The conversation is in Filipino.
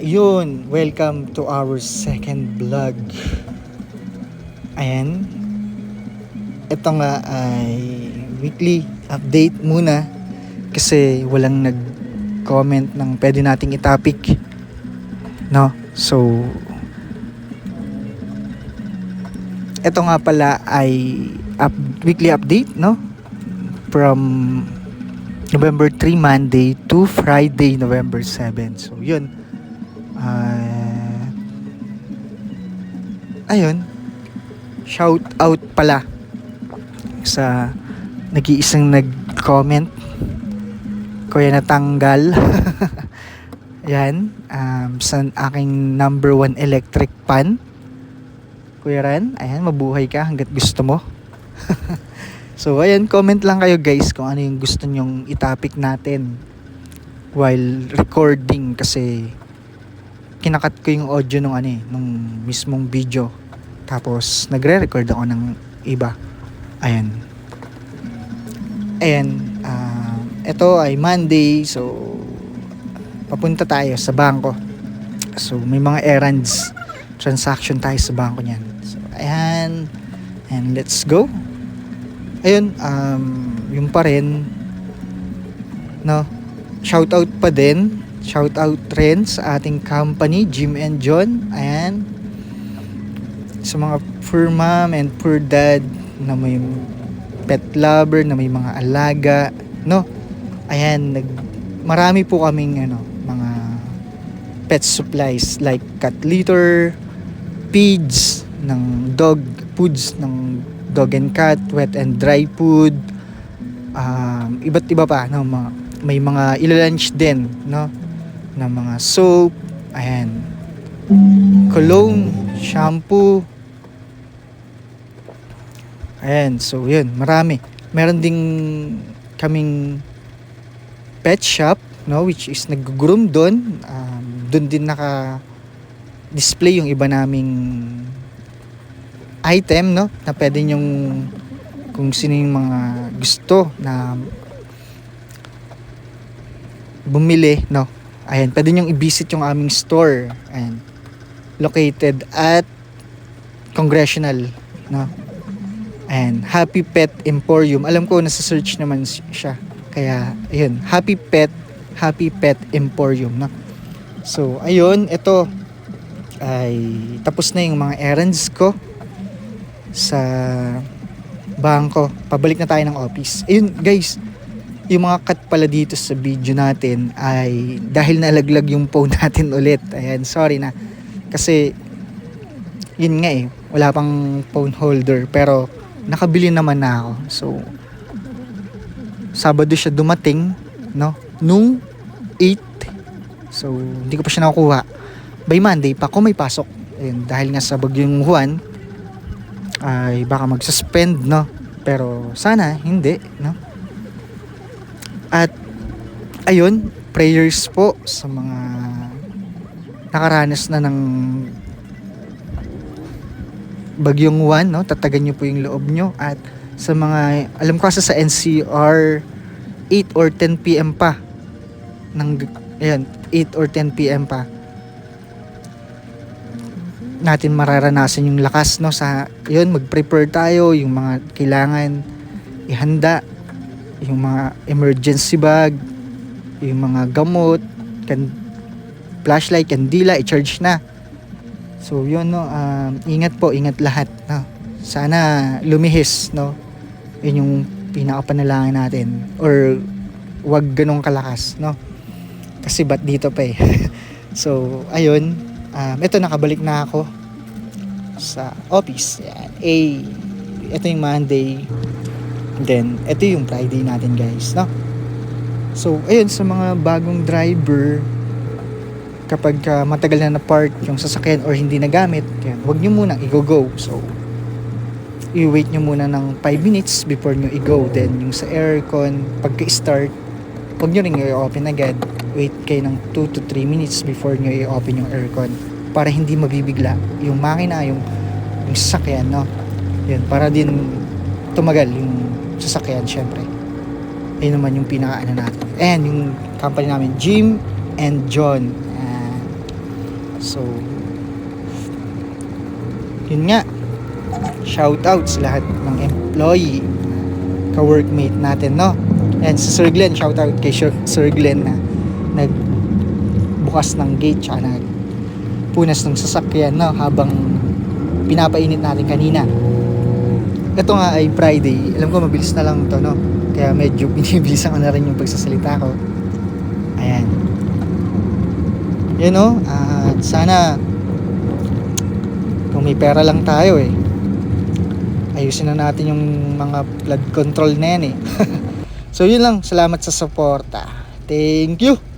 Ayun, welcome to our second vlog. Ayan, ito nga ay weekly update muna kasi walang nag-comment ng pwede nating itopic, no? So, ito nga pala ay weekly update, no? From November 3 Monday to Friday November 7. So, yun. Ayun, shout out pala sa nag-iisang nag-comment, Kuya Natanggal. Yan, sa aking number 1 electric pan. Kuya Ran, ayan, mabuhay ka hanggat gusto mo. So, ayan, comment lang kayo guys kung ano yung gusto nyong itopic natin while recording kasi kinakat ko yung audio nung nung mismong video. Tapos, nagre-record ako ng iba. Ayan. Ayan, ito ay Monday, so papunta tayo sa bangko. So, may mga errands, transaction tayo sa bangko niyan. So, ayan, and let's go. Ayun, yung pa rin, no, shout out pa din, shout out rin sa ating company, Jim and John, ayan, sa mga fur mom and fur dad na may pet lover, na may mga alaga, no, ayan, marami po kaming, mga pet supplies like cat litter, feeds ng dog, foods ng dog and cat, wet and dry food, iba't iba pa, no, may mga ilalunch din, no, na mga soap, ayan, cologne, shampoo, ayan, so yun, marami. Meron ding kaming pet shop, no, which is nag-groom doon, doon din naka-display yung iba naming item, no, na pwede nyong, kung sino yung mga gusto na bumili, no, ayan, pwede nyong i-visit yung aming store, ayan, located at Congressional, no, ayan, Happy Pet Emporium. Alam ko nasa search naman siya, kaya ayun, Happy Pet Emporium, no. So ayun, ito ay tapos na yung mga errands ko sa bangko. Pabalik na tayo ng office. Ayun guys, yung mga cut pala dito sa video natin ay dahil nalaglag yung phone natin ulit. Ayan, sorry na. Kasi yun nga wala pang phone holder pero nakabili naman na ako. So Sabado siya dumating, no, nung 8. So hindi ko pa siya nakukuha. By Monday pa ako may pasok. Ayun, dahil nga sa bagyong Juan ay baka mag-suspend, no, pero sana hindi, no. At ayun, prayers po sa mga nakaranas na ng bagyong Juan, no, tatagan niyo po yung loob niyo. At sa mga, alam ko kasi sa NCR 8 or 10 PM pa ng, ayan, 8 or 10 PM pa natin mararanasan yung lakas, no, sa yun, mag-prepare tayo yung mga kailangan ihanda, yung mga emergency bag, yung mga gamot, flashlight, kandila, i-charge na. So yun, no, ingat po, ingat lahat, no, sana lumihis, no, yun yung pinakapanalangin natin, or wag ganong kalakas, no, kasi ba't dito pa So ayun, ito, nakabalik na ako sa office. Yan. Ito yung Monday. Then, ito yung Friday natin guys, no? So, ayun, sa mga bagong driver, kapag matagal na na-park yung sasakyan or hindi nagamit, yan, huwag nyo munang i-go. So, i-wait nyo muna ng 5 minutes before nyo i-go. Then, yung sa aircon, pagka-start, huwag nyo rin i-open agad. Wait kayo ng 2 to 3 minutes before nyo i-open yung aircon para hindi mabibigla yung makina, yung sasakyan, no. Yan, para din tumagal yung sasakyan, syempre. Ayun naman yung pinaka natin. And yung company namin, Jim and John. So yun nga, shoutout sa lahat ng employee, ka-workmate natin, no? And si Sir Glenn, shoutout kay Sir Glenn na nagbukas ng gate tsaka nagpunas ng sasakyan, no? Habang pinapainit natin kanina. Ito nga ay Friday. Alam ko mabilis na lang to, no? Kaya medyo binibilisan ko na rin yung pagsasalita ko. Ayan. Yun, no? At sana kung may pera lang tayo ayusin na natin yung mga flood control na yan So yun lang. Salamat sa suporta. Thank you.